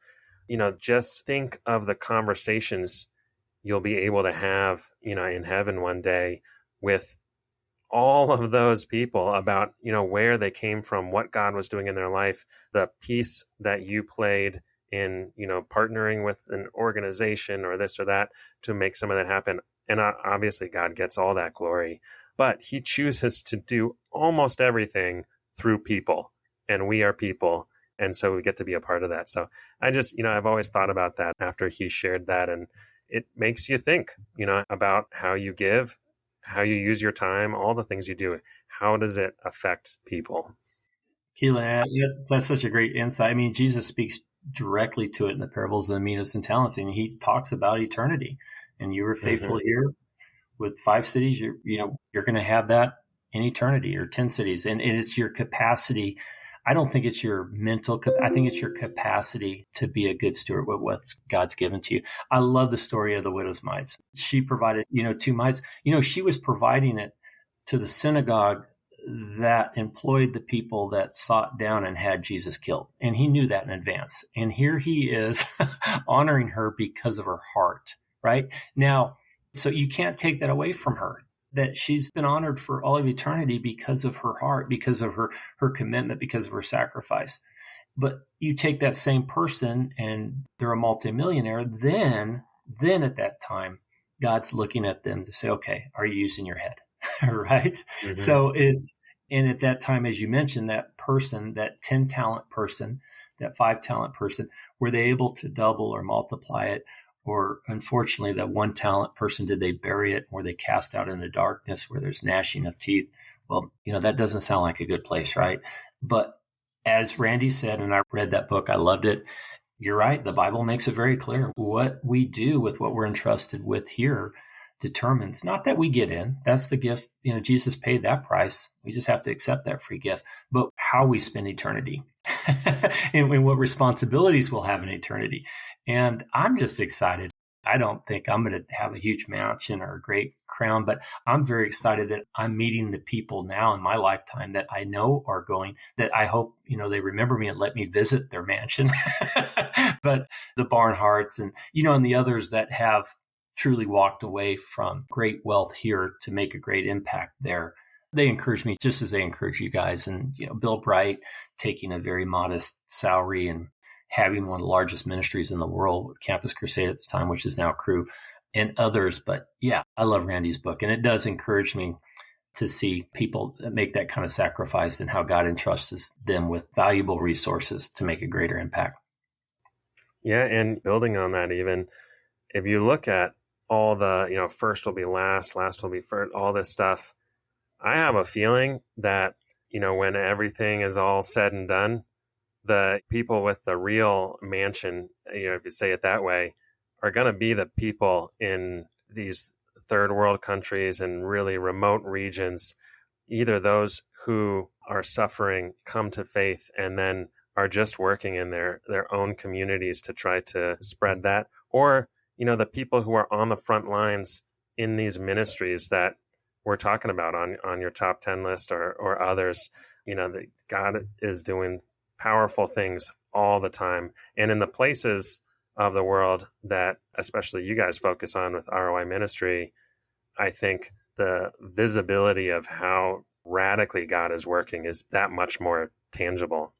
Just think of the conversations you'll be able to have, in heaven one day with all of those people about, where they came from, what God was doing in their life, the piece that you played in, partnering with an organization or this or that to make some of that happen. And obviously God gets all that glory, but he chooses to do almost everything through people, and we are people. And so we get to be a part of that. So I just, I've always thought about that after he shared that, and it makes you think, about how you give, how you use your time, all the things you do. How does it affect people? Keelan, that's such a great insight. I mean, Jesus speaks directly to it in the parables of the minas and talents, and he talks about eternity. And you were faithful here with 5 cities. You're going to have that in eternity, or 10 cities, and it's your capacity. I don't think it's your mental. I think it's your capacity to be a good steward with what God's given to you. I love the story of the widow's mites. She provided, 2 mites. She was providing it to the synagogue that employed the people that sought down and had Jesus killed. And he knew that in advance. And here he is honoring her because of her heart, right? Now, so you can't take that away from her, that she's been honored for all of eternity because of her heart, because of her commitment, because of her sacrifice. But you take that same person and they're a multimillionaire, then at that time, God's looking at them to say, okay, are you using your head? Right? Mm-hmm. So and at that time, as you mentioned, that person, that 10 talent person, that 5 talent person, were they able to double or multiply it? Or unfortunately, that 1 talent person, did they bury it? Were they cast out in the darkness where there's gnashing of teeth? Well, that doesn't sound like a good place, right? But as Randy said, and I read that book, I loved it. You're right. The Bible makes it very clear. What we do with what we're entrusted with here determines, not that we get in, that's the gift. Jesus paid that price. We just have to accept that free gift, but how we spend eternity and what responsibilities we'll have in eternity. And I'm just excited. I don't think I'm going to have a huge mansion or a great crown, but I'm very excited that I'm meeting the people now in my lifetime that I know are going, that I hope, they remember me and let me visit their mansion. But the Barnharts and, and the others that have truly walked away from great wealth here to make a great impact there. They encourage me just as they encourage you guys. And, Bill Bright taking a very modest salary and having one of the largest ministries in the world with Campus Crusade at the time, which is now Crew, and others. But yeah, I love Randy's book. And it does encourage me to see people make that kind of sacrifice and how God entrusts them with valuable resources to make a greater impact. Yeah. And building on that, even if you look at all the, first will be last will be first, all this stuff, I have a feeling that, when everything is all said and done, the people with the real mansion, if you say it that way, are going to be the people in these third world countries and really remote regions, either those who are suffering, come to faith, and then are just working in their own communities to try to spread that, or the people who are on the front lines in these ministries that we're talking about on your top 10 list or others, that God is doing powerful things all the time. And in the places of the world that especially you guys focus on with ROI Ministry, I think the visibility of how radically God is working is that much more tangible.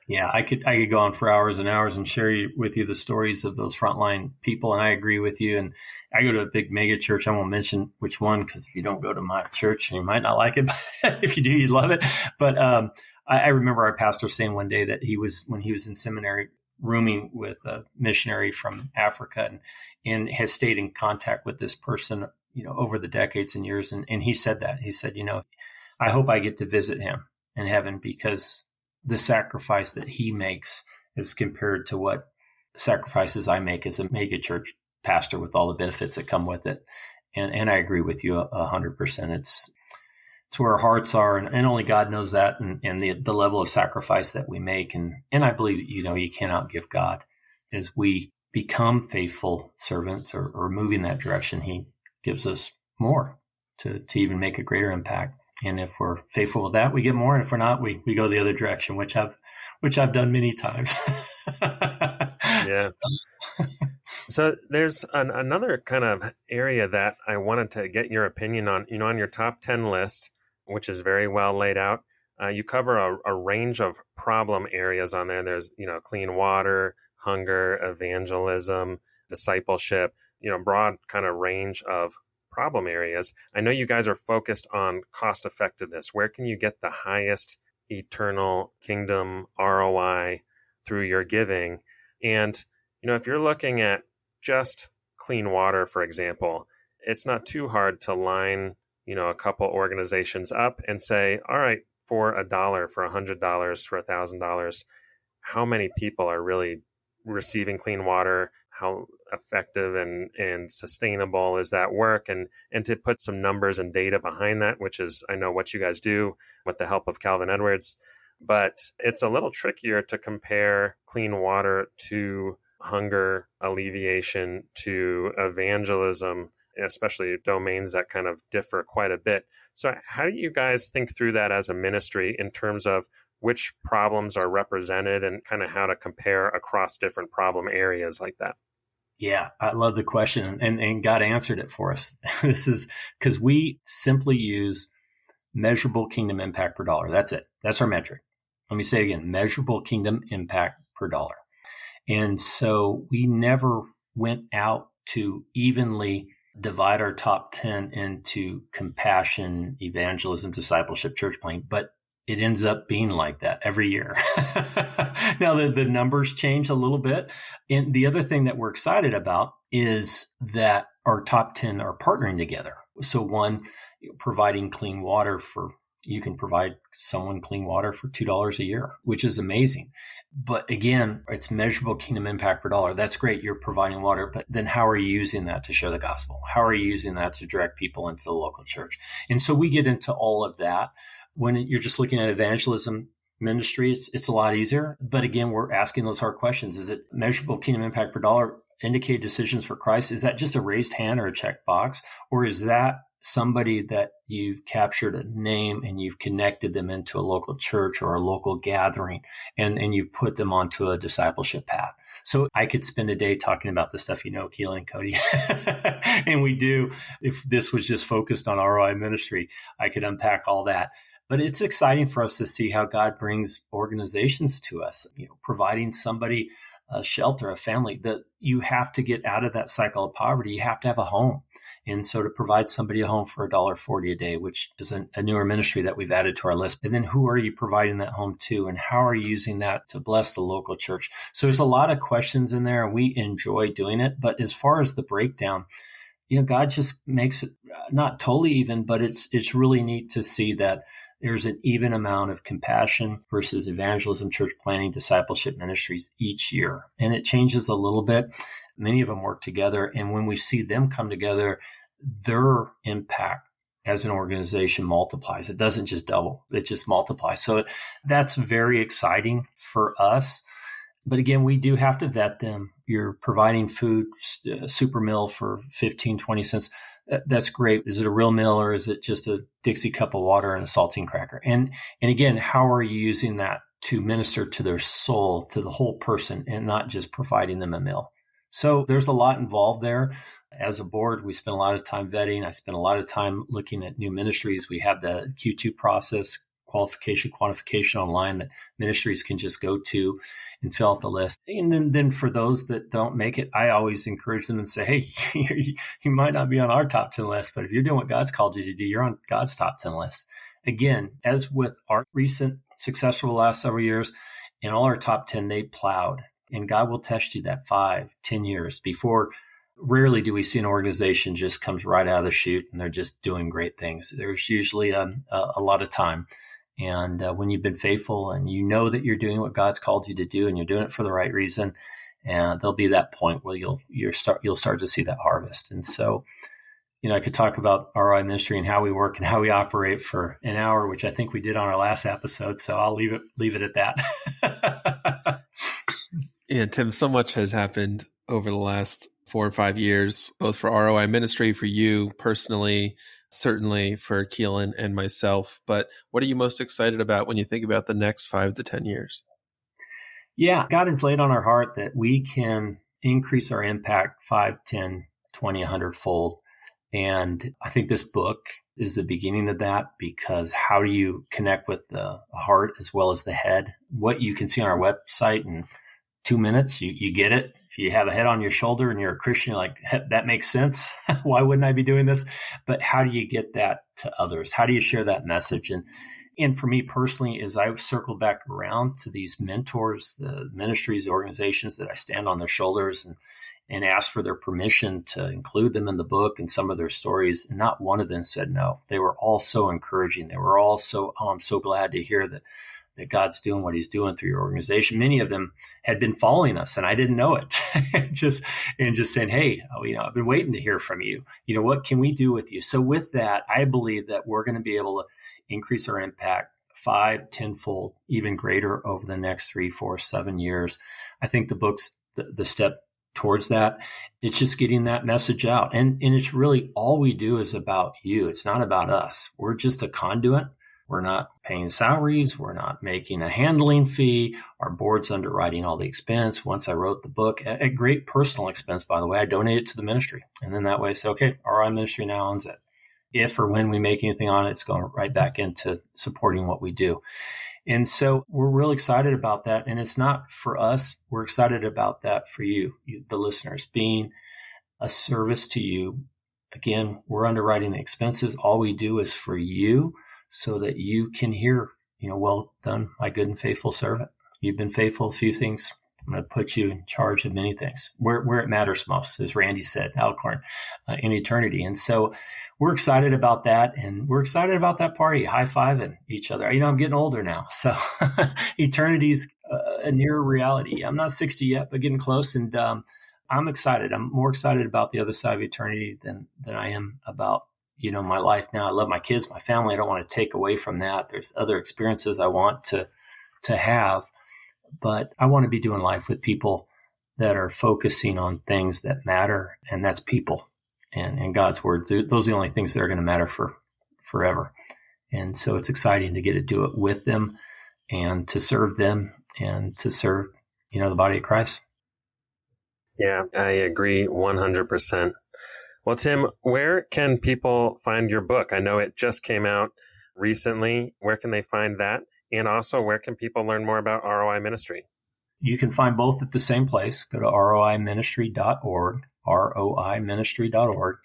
Yeah, I could go on for hours and hours and share with you the stories of those frontline people, and I agree with you. And I go to a big mega church. I won't mention which one because if you don't go to my church, you might not like it. But if you do, you'd love it. But I remember our pastor saying one day that when he was in seminary, rooming with a missionary from Africa, and has stayed in contact with this person, over the decades and years. And he said that. He said, I hope I get to visit him in heaven because the sacrifice that he makes is compared to what sacrifices I make as a mega church pastor with all the benefits that come with it. And I agree with you 100%. It's where our hearts are, and only God knows that, and the level of sacrifice that we make. And I believe, you cannot give God. As we become faithful servants or move in that direction, he gives us more to even make a greater impact. And if we're faithful with that, we get more. And if we're not, we go the other direction, which I've done many times. Yeah. So there's another kind of area that I wanted to get your opinion on. On your top 10 list, which is very well laid out, you cover a range of problem areas on there. There's, clean water, hunger, evangelism, discipleship, broad kind of range of problem areas. I know you guys are focused on cost effectiveness. Where can you get the highest eternal kingdom ROI through your giving? And, if you're looking at just clean water, for example, it's not too hard to line, a couple organizations up and say, all right, for $1, for $100, for $1,000, how many people are really receiving clean water? How effective and sustainable is that work? And to put some numbers and data behind that, which is, I know, what you guys do with the help of Calvin Edwards. But it's a little trickier to compare clean water to hunger alleviation, to evangelism, especially domains that kind of differ quite a bit. So how do you guys think through that as a ministry in terms of which problems are represented and kind of how to compare across different problem areas like that? Yeah, I love the question, and God answered it for us. This is because we simply use measurable kingdom impact per dollar. That's it. That's our metric. Let me say it again, measurable kingdom impact per dollar. And so we never went out to evenly divide our top 10 into compassion, evangelism, discipleship, church planting, but it ends up being like that every year. Now, the numbers change a little bit. And the other thing that we're excited about is that our top 10 are partnering together. So one, providing clean water you can provide someone clean water for $2 a year, which is amazing. But again, it's measurable kingdom impact per dollar. That's great. You're providing water, but then how are you using that to share the gospel? How are you using that to direct people into the local church? And so we get into all of that. When you're just looking at evangelism ministry, it's a lot easier. But again, we're asking those hard questions. Is it measurable kingdom impact per dollar, indicated decisions for Christ? Is that just a raised hand or a check box? Or is that somebody that you've captured a name and you've connected them into a local church or a local gathering and you've put them onto a discipleship path? So I could spend a day talking about this stuff, Keelan and Cody. And we do. If this was just focused on ROI Ministry, I could unpack all that. But it's exciting for us to see how God brings organizations to us, providing somebody a shelter, a family, that you have to get out of that cycle of poverty. You have to have a home. And so to provide somebody a home for $1.40 a day, which is a newer ministry that we've added to our list. And then who are you providing that home to? And how are you using that to bless the local church? So there's a lot of questions in there and we enjoy doing it. But as far as the breakdown, God just makes it not totally even, but it's really neat to see that there's an even amount of compassion versus evangelism, church planting, discipleship ministries each year. And it changes a little bit. Many of them work together. And when we see them come together, their impact as an organization multiplies. It doesn't just double, it just multiplies. So that's very exciting for us. But again, we do have to vet them. You're providing food, super meal for 15, 20 cents. That's great. Is it a real meal or is it just a Dixie cup of water and a saltine cracker? And again, how are you using that to minister to their soul, to the whole person, and not just providing them a meal? So there's a lot involved there. As a board, we spend a lot of time vetting. I spend a lot of time looking at new ministries. We have the Q2 process, qualification, quantification online that ministries can just go to and fill out the list. And then for those that don't make it, I always encourage them and say, hey, you might not be on our top 10 list, but if you're doing what God's called you to do, you're on God's top 10 list. Again, as with our recent success over the last several years, in all our top 10, they plowed. And God will test you that 5, 10 years before. Rarely do we see an organization just comes right out of the chute and they're just doing great things. There's usually a lot of time. And when you've been faithful and you know that you're doing what God's called you to do and you're doing it for the right reason, and there'll be that point where you'll start to see that harvest. And so, I could talk about ROI Ministry and how we work and how we operate for an hour, which I think we did on our last episode. So I'll leave it at that. Yeah, Tim, so much has happened over the last 4 or 5 years, both for ROI Ministry, for you personally, certainly for Keelan and myself. But what are you most excited about when you think about the next 5 to 10 years? Yeah, God has laid on our heart that we can increase our impact 5, 10, 20, 100-fold. And I think this book is the beginning of that, because how do you connect with the heart as well as the head? What you can see on our website in 2 minutes, you get it. If you have a head on your shoulder and you're a Christian, you're like, that makes sense. Why wouldn't I be doing this? But how do you get that to others? How do you share that message? And for me personally, as I circle back around to these mentors, the ministries, the organizations that I stand on their shoulders and ask for their permission to include them in the book and some of their stories, not one of them said no. They were all so encouraging. They were all so, I'm so glad to hear that God's doing what he's doing through your organization. Many of them had been following us and I didn't know it. just saying, hey, I've been waiting to hear from you. What can we do with you? So with that, I believe that we're going to be able to increase our impact 5, 10-fold, even greater over the next 3, 4, 7 years. I think the book's the step towards that. It's just getting that message out. And it's really all we do is about you. It's not about us. We're just a conduit. We're not paying salaries. We're not making a handling fee. Our board's underwriting all the expense. Once I wrote the book, at great personal expense, by the way, I donate it to the ministry. And then that way I say, okay, ROI Ministry now owns it. If or when we make anything on it, it's going right back into supporting what we do. And so we're real excited about that. And it's not for us. We're excited about that for you, the listeners, being a service to you. Again, we're underwriting the expenses. All we do is for you, so that you can hear, well done, my good and faithful servant. You've been faithful a few things. I'm going to put you in charge of many things, where it matters most, as Randy said, Alcorn, in eternity. And so we're excited about that. And we're excited about that party, high-fiving each other. I'm getting older now. So eternity's a near reality. I'm not 60 yet, but getting close. And I'm excited. I'm more excited about the other side of eternity than I am about my life now. I love my kids, my family. I don't want to take away from that. There's other experiences I want to have, but I want to be doing life with people that are focusing on things that matter, and that's people and God's word. Those are the only things that are going to matter for forever. And so it's exciting to get to do it with them and to serve them and to serve, the body of Christ. Yeah, I agree 100%. Well, Tim, where can people find your book? I know it just came out recently. Where can they find that? And also, where can people learn more about ROI Ministry? You can find both at the same place. Go to roiministry.org, roiministry.org.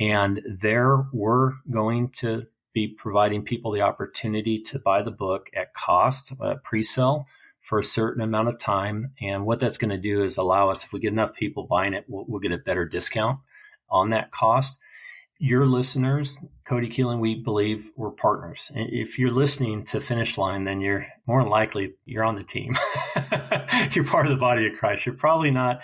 And there we're going to be providing people the opportunity to buy the book at cost, pre-sale, for a certain amount of time. And what that's going to do is allow us, if we get enough people buying it, we'll get a better discount on that cost. Your listeners, Cody Keelan, we believe we're partners. If you're listening to Finish Line, then you're more than likely you're on the team. You're part of the body of Christ. You're probably not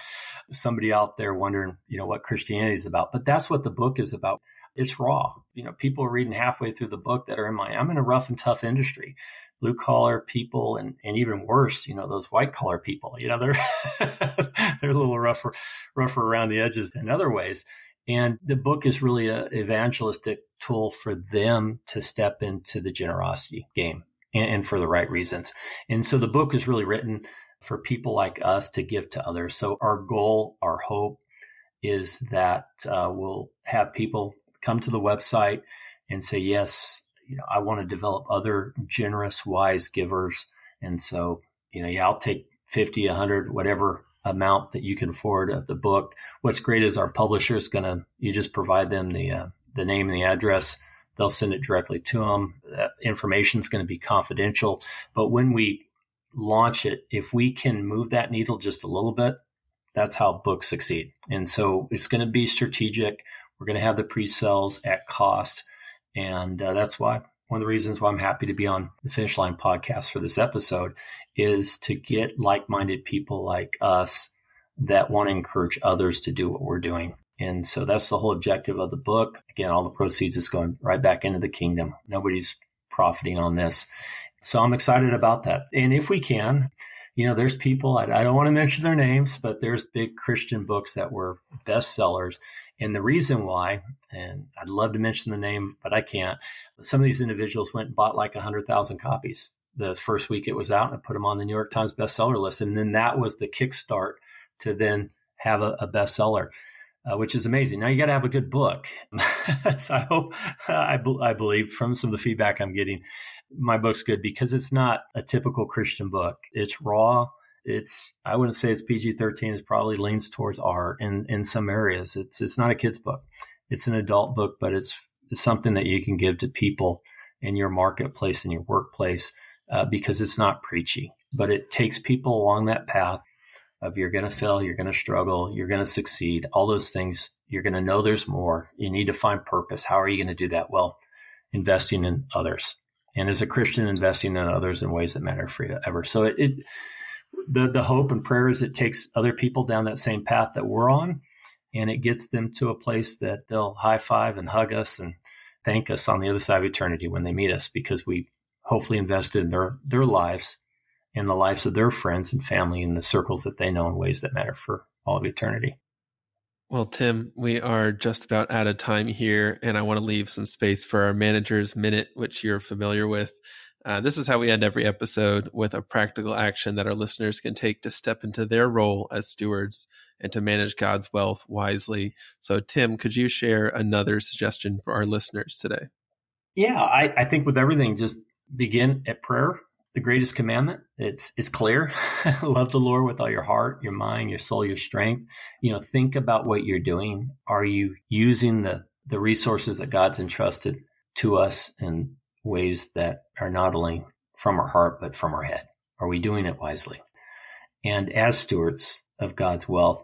somebody out there wondering, what Christianity is about. But that's what the book is about. It's raw. People are reading halfway through the book that are I'm in a rough and tough industry. Blue collar people and even worse, those white collar people, they're they're a little rougher around the edges in other ways. And the book is really an evangelistic tool for them to step into the generosity game and for the right reasons. And so the book is really written for people like us to give to others. So our goal, our hope is that we'll have people come to the website and say, yes, I want to develop other generous, wise givers. And so, I'll take 50, 100, whatever amount that you can afford of the book. What's great is our publisher is you just provide them the name and the address. They'll send it directly to them. That information is going to be confidential. But when we launch it, if we can move that needle just a little bit, that's how books succeed. And so it's going to be strategic. We're going to have the pre-sales at cost. And that's why one of the reasons why I'm happy to be on the Finish Line podcast for this episode is to get like-minded people like us that want to encourage others to do what we're doing. And so that's the whole objective of the book. Again, all the proceeds is going right back into the kingdom. Nobody's profiting on this. So I'm excited about that. And if we can, there's people, I don't want to mention their names, but there's big Christian books that were bestsellers. And the reason why, and I'd love to mention the name, but I can't, some of these individuals went and bought like 100,000 copies the first week it was out and put them on the New York Times bestseller list. And then that was the kickstart to then have a bestseller, which is amazing. Now you got to have a good book. So I hope, I believe from some of the feedback I'm getting, my book's good because it's not a typical Christian book. It's raw. I wouldn't say it's PG-13. It probably leans towards R in some areas. It's not a kid's book. It's an adult book, but it's something that you can give to people in your marketplace, in your workplace, because it's not preachy, but it takes people along that path of you're going to fail, you're going to struggle, you're going to succeed, all those things. You're going to know there's more. You need to find purpose. How are you going to do that? Well, investing in others. And as a Christian, investing in others in ways that matter for you ever. So the hope and prayer is it takes other people down that same path that we're on, and it gets them to a place that they'll high five and hug us and thank us on the other side of eternity when they meet us, because we hopefully invested in their lives and the lives of their friends and family in the circles that they know in ways that matter for all of eternity. Well, Tim, we are just about out of time here, and I want to leave some space for our Manager's Minute, which you're familiar with. This is how we end every episode, with a practical action that our listeners can take to step into their role as stewards and to manage God's wealth wisely. So, Tim, could you share another suggestion for our listeners today? Yeah, I think with everything, just begin at prayer. The greatest commandment, it's clear. Love the Lord with all your heart, your mind, your soul, your strength. Think about what you're doing. Are you using the resources that God's entrusted to us in ways that are not only from our heart, but from our head? Are we doing it wisely? And as stewards of God's wealth,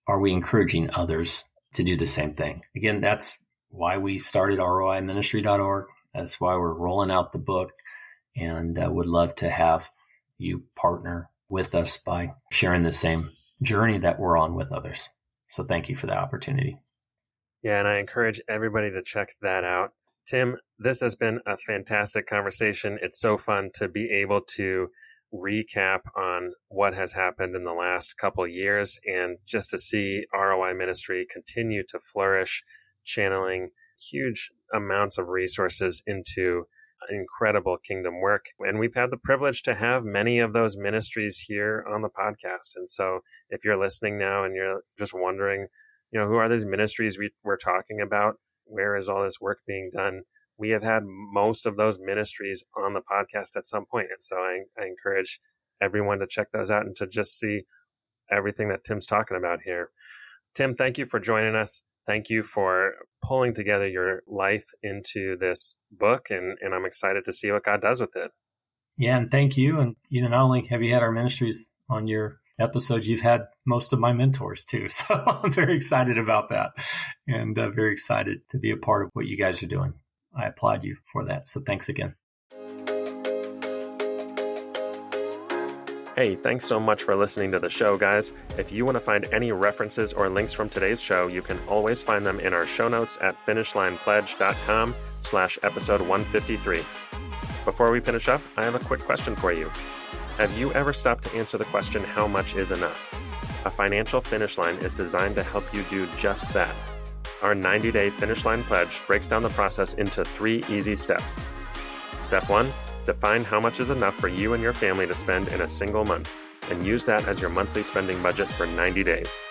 are we encouraging others to do the same thing? Again, that's why we started ROIministry.org. That's why we're rolling out the book, and would love to have you partner with us by sharing the same journey that we're on with others. So thank you for that opportunity. Yeah, and I encourage everybody to check that out. Tim, this has been a fantastic conversation. It's so fun to be able to recap on what has happened in the last couple of years, and just to see ROI Ministry continue to flourish, channeling huge amounts of resources into incredible kingdom work. And we've had the privilege to have many of those ministries here on the podcast. And so if you're listening now and you're just wondering, who are these ministries we're talking about? Where is all this work being done? We have had most of those ministries on the podcast at some point. And so I encourage everyone to check those out and to just see everything that Tim's talking about here. Tim, thank you for joining us. Thank you for pulling together your life into this book. And I'm excited to see what God does with it. Yeah, and thank you. And not only have you had our ministries on your episodes, you've had most of my mentors too. So I'm very excited about that, and very excited to be a part of what you guys are doing. I applaud you for that. So thanks again. Hey, thanks so much for listening to the show, guys. If you want to find any references or links from today's show, you can always find them in our show notes at finishlinepledge.com/episode 153. Before we finish up, I have a quick question for you. Have you ever stopped to answer the question, how much is enough? A financial finish line is designed to help you do just that. Our 90-day Finish Line Pledge breaks down the process into 3 easy steps. Step 1, define how much is enough for you and your family to spend in a single month, and use that as your monthly spending budget for 90 days.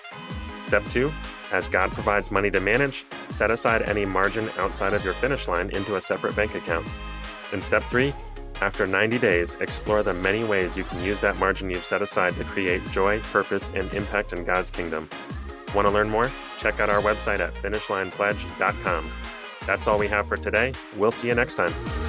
Step 2, as God provides money to manage, set aside any margin outside of your finish line into a separate bank account. And Step 3, after 90 days, explore the many ways you can use that margin you've set aside to create joy, purpose, and impact in God's kingdom. Want to learn more? Check out our website at finishlinepledge.com. That's all we have for today. We'll see you next time.